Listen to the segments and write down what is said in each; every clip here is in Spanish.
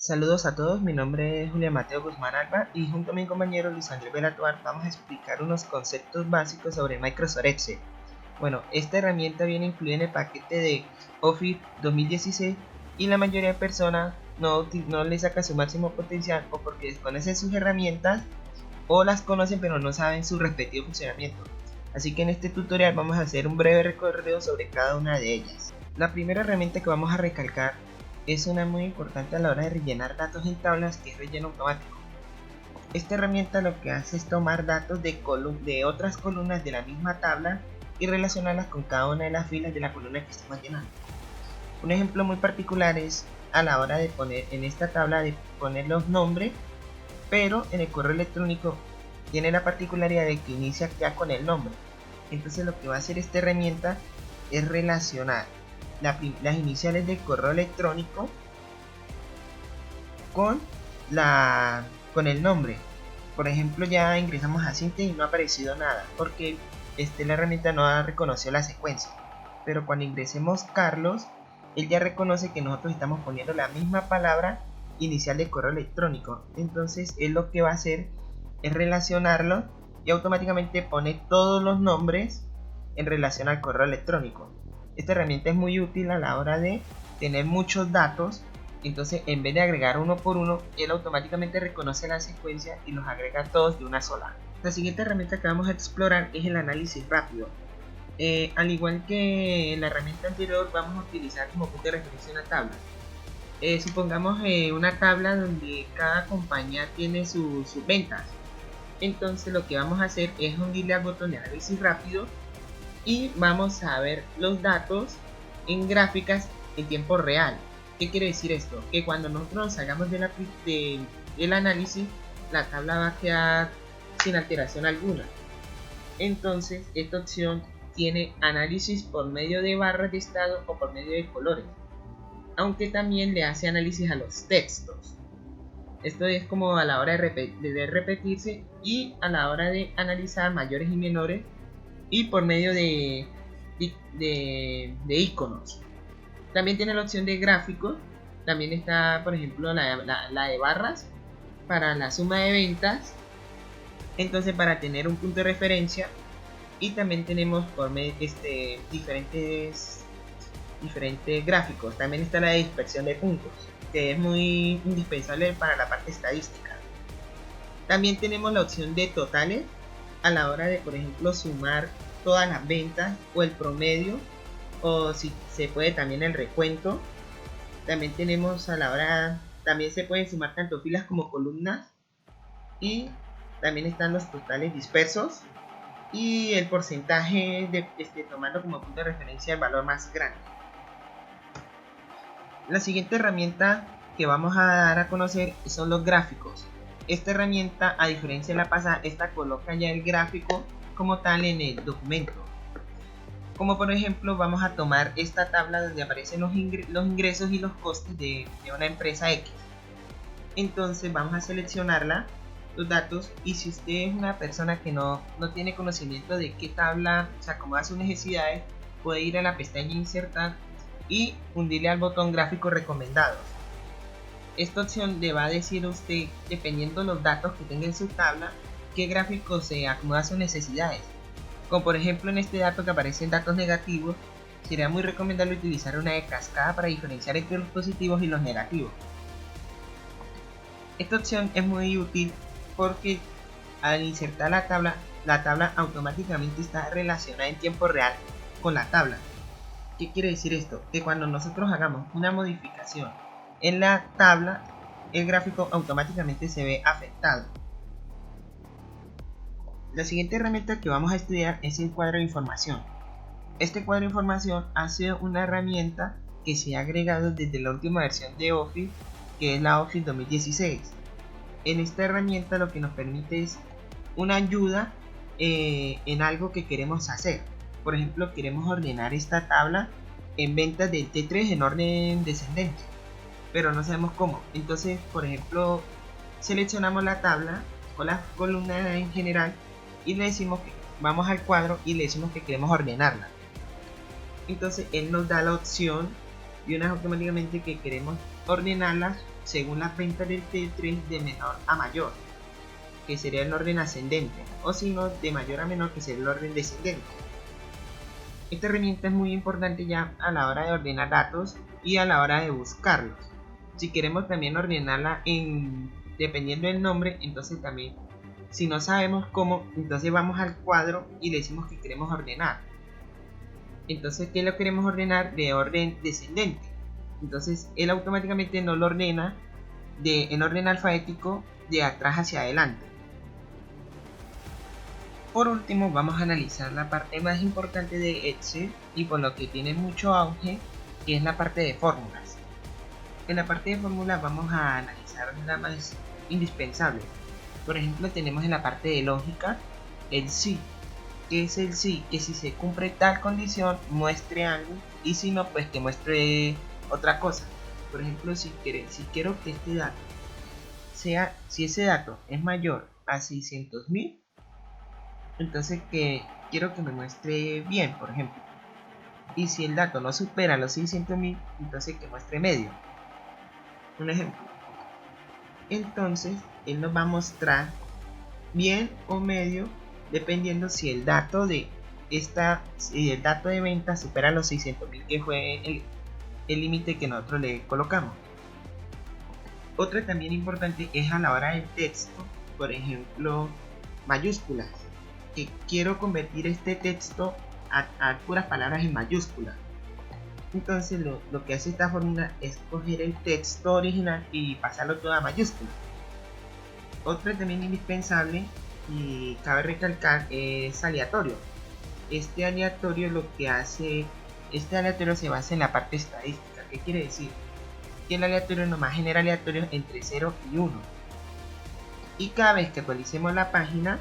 Saludos a todos, mi nombre es Julián Mateo Guzmán Alba y junto a mi compañero Luis Andrés Velatuar vamos a explicar unos conceptos básicos sobre Microsoft Excel. Bueno, esta herramienta viene incluida en el paquete de Office 2016 y la mayoría de personas no le saca su máximo potencial o porque desconocen sus herramientas o las conocen pero no saben su respectivo funcionamiento. Así que en este tutorial vamos a hacer un breve recorrido sobre cada una de ellas. La primera herramienta que vamos a recalcar es una muy importante a la hora de rellenar datos en tablas, que es relleno automático. Esta herramienta lo que hace es tomar datos de otras columnas de la misma tabla y relacionarlas con cada una de las filas de la columna que estamos llenando. Un ejemplo muy particular es a la hora de poner en esta tabla de poner los nombres, pero en el correo electrónico tiene la particularidad de que inicia ya con el nombre. Entonces lo que va a hacer esta herramienta es relacionar las iniciales del correo electrónico con el nombre. Por ejemplo, ya ingresamos a Cintia y no ha aparecido nada porque la herramienta no ha reconocido la secuencia, pero cuando ingresemos Carlos, él ya reconoce que nosotros estamos poniendo la misma palabra inicial del correo electrónico. Entonces él lo que va a hacer es relacionarlo y automáticamente pone todos los nombres en relación al correo electrónico. Esta herramienta es muy útil a la hora de tener muchos datos. Entonces, en vez de agregar uno por uno, él automáticamente reconoce la secuencia y los agrega todos de una sola. La siguiente herramienta que vamos a explorar es el análisis rápido. Al igual que en la herramienta anterior, vamos a utilizar como punto de referencia una tabla. Supongamos una tabla donde cada compañía tiene sus ventas. Entonces, lo que vamos a hacer es hundirle al botón de análisis rápido y vamos a ver los datos en gráficas en tiempo real. ¿Qué quiere decir esto? Que cuando nosotros salgamos del análisis, la tabla va a quedar sin alteración alguna. Entonces, esta opción tiene análisis por medio de barras de estado o por medio de colores, aunque también le hace análisis a los textos. Esto es como a la hora de repetirse y a la hora de analizar mayores y menores y por medio de iconos. También tiene la opción de gráficos. También está, por ejemplo, la de barras para la suma de ventas. Entonces, para tener un punto de referencia. Y también tenemos por medio diferentes gráficos. También está la de dispersión de puntos, que es muy indispensable para la parte estadística. También tenemos la opción de totales a la hora de, por ejemplo, sumar todas las ventas o el promedio, o si se puede también el recuento. También tenemos a la hora, también se pueden sumar tanto filas como columnas, y también están los totales dispersos y el porcentaje de tomando como punto de referencia el valor más grande. La siguiente herramienta que vamos a dar a conocer son los gráficos. Esta herramienta, a diferencia de la pasada, esta coloca ya el gráfico como tal en el documento. Como por ejemplo, vamos a tomar esta tabla donde aparecen los ingresos y los costes de una empresa X. Entonces vamos a seleccionarla, los datos, y si usted es una persona que no tiene conocimiento de qué tabla se acomoda a sus necesidades, puede ir a la pestaña insertar y hundirle al botón gráficos recomendados. Esta opción le va a decir a usted, dependiendo de los datos que tenga en su tabla, qué gráfico se acomoda a sus necesidades. Como por ejemplo en este dato que aparecen datos negativos, sería muy recomendable utilizar una de cascada para diferenciar entre los positivos y los negativos. Esta opción es muy útil porque al insertar la tabla automáticamente está relacionada en tiempo real con la tabla. ¿Qué quiere decir esto? Que cuando nosotros hagamos una modificación en la tabla, el gráfico automáticamente se ve afectado. La siguiente herramienta que vamos a estudiar es el cuadro de información. Este cuadro de información ha sido una herramienta que se ha agregado desde la última versión de Office, que es la Office 2016. En esta herramienta lo que nos permite es una ayuda en algo que queremos hacer. Por ejemplo, queremos ordenar esta tabla en ventas del T3 en orden descendente, pero no sabemos cómo. Entonces, por ejemplo, seleccionamos la tabla o la columna en general y le decimos que vamos al cuadro y le decimos que queremos ordenarla. Entonces él nos da la opción y una automáticamente que queremos ordenarlas según las ventas del T3 de menor a mayor, que sería el orden ascendente, o si no, de mayor a menor, que sería el orden descendente. Esta herramienta es muy importante ya a la hora de ordenar datos y a la hora de buscarlos. Si queremos también ordenarla dependiendo del nombre, entonces también, si no sabemos cómo, entonces vamos al cuadro y le decimos que queremos ordenar. Entonces, ¿qué lo queremos ordenar? De orden descendente. Entonces, él automáticamente nos lo ordena en orden alfabético de atrás hacia adelante. Por último, vamos a analizar la parte más importante de Excel y por lo que tiene mucho auge, que es la parte de fórmulas. En la parte de fórmulas vamos a analizar la más indispensable. Por ejemplo, tenemos en la parte de lógica el si. ¿Qué es el si? Que si se cumple tal condición muestre algo, y si no, pues que muestre otra cosa. Por ejemplo, si quiero que este dato sea, si ese dato es mayor a 600.000, entonces que quiero que me muestre bien, por ejemplo. Y si el dato no supera los 600.000, entonces que muestre medio. Un ejemplo. Entonces él nos va a mostrar bien o medio dependiendo si el dato de venta supera los 600.000, que fue el límite que nosotros le colocamos. Otra también importante es a la hora del texto, por ejemplo, mayúsculas, que quiero convertir este texto a puras palabras en mayúsculas. Entonces lo que hace esta fórmula es coger el texto original y pasarlo todo a mayúsculas. Otra también indispensable y cabe recalcar es aleatorio. Este aleatorio se basa en la parte estadística. ¿Qué quiere decir? Que el aleatorio nomás genera aleatorios entre 0 y 1. Y cada vez que actualicemos la página,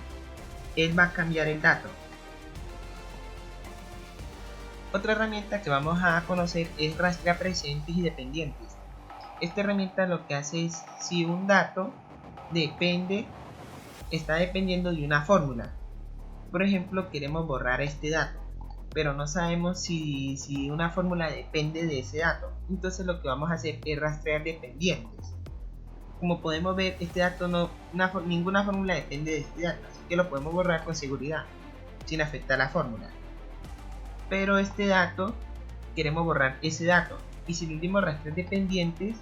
él va a cambiar el dato. Otra herramienta que vamos a conocer es rastrear precedentes y dependientes. Esta herramienta lo que hace es, si un dato está dependiendo de una fórmula. Por ejemplo, queremos borrar este dato, pero no sabemos si una fórmula depende de ese dato. Entonces lo que vamos a hacer es rastrear dependientes. Como podemos ver, este dato ninguna fórmula depende de este dato, así que lo podemos borrar con seguridad, sin afectar la fórmula. Pero este dato, queremos borrar ese dato, y si le dimos rastrear dependientes,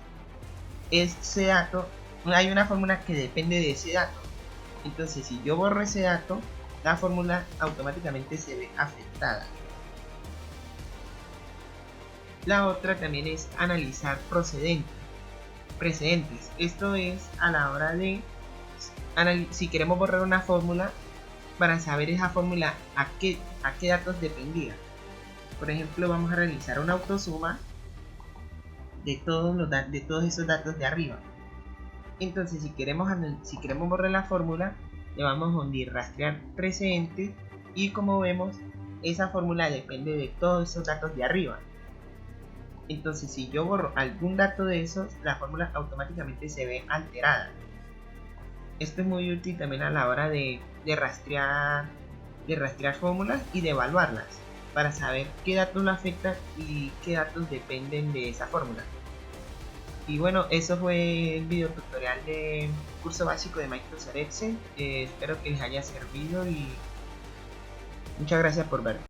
ese dato, hay una fórmula que depende de ese dato. Entonces, si yo borro ese dato, la fórmula automáticamente se ve afectada. La otra también es analizar precedentes. Esto es a la hora de si queremos borrar una fórmula, para saber esa fórmula a qué datos dependía. Por ejemplo, vamos a realizar una autosuma de todos esos datos de arriba. Entonces, si queremos borrar la fórmula, le vamos a hundir rastrear precedentes, y como vemos, esa fórmula depende de todos esos datos de arriba. Entonces, si yo borro algún dato de esos, la fórmula automáticamente se ve alterada. Esto es muy útil también a la hora de rastrear fórmulas y de evaluarlas, para saber qué datos lo afectan y qué datos dependen de esa fórmula. Y bueno, eso fue el video tutorial de curso básico de Microsoft Excel. Espero que les haya servido y muchas gracias por ver.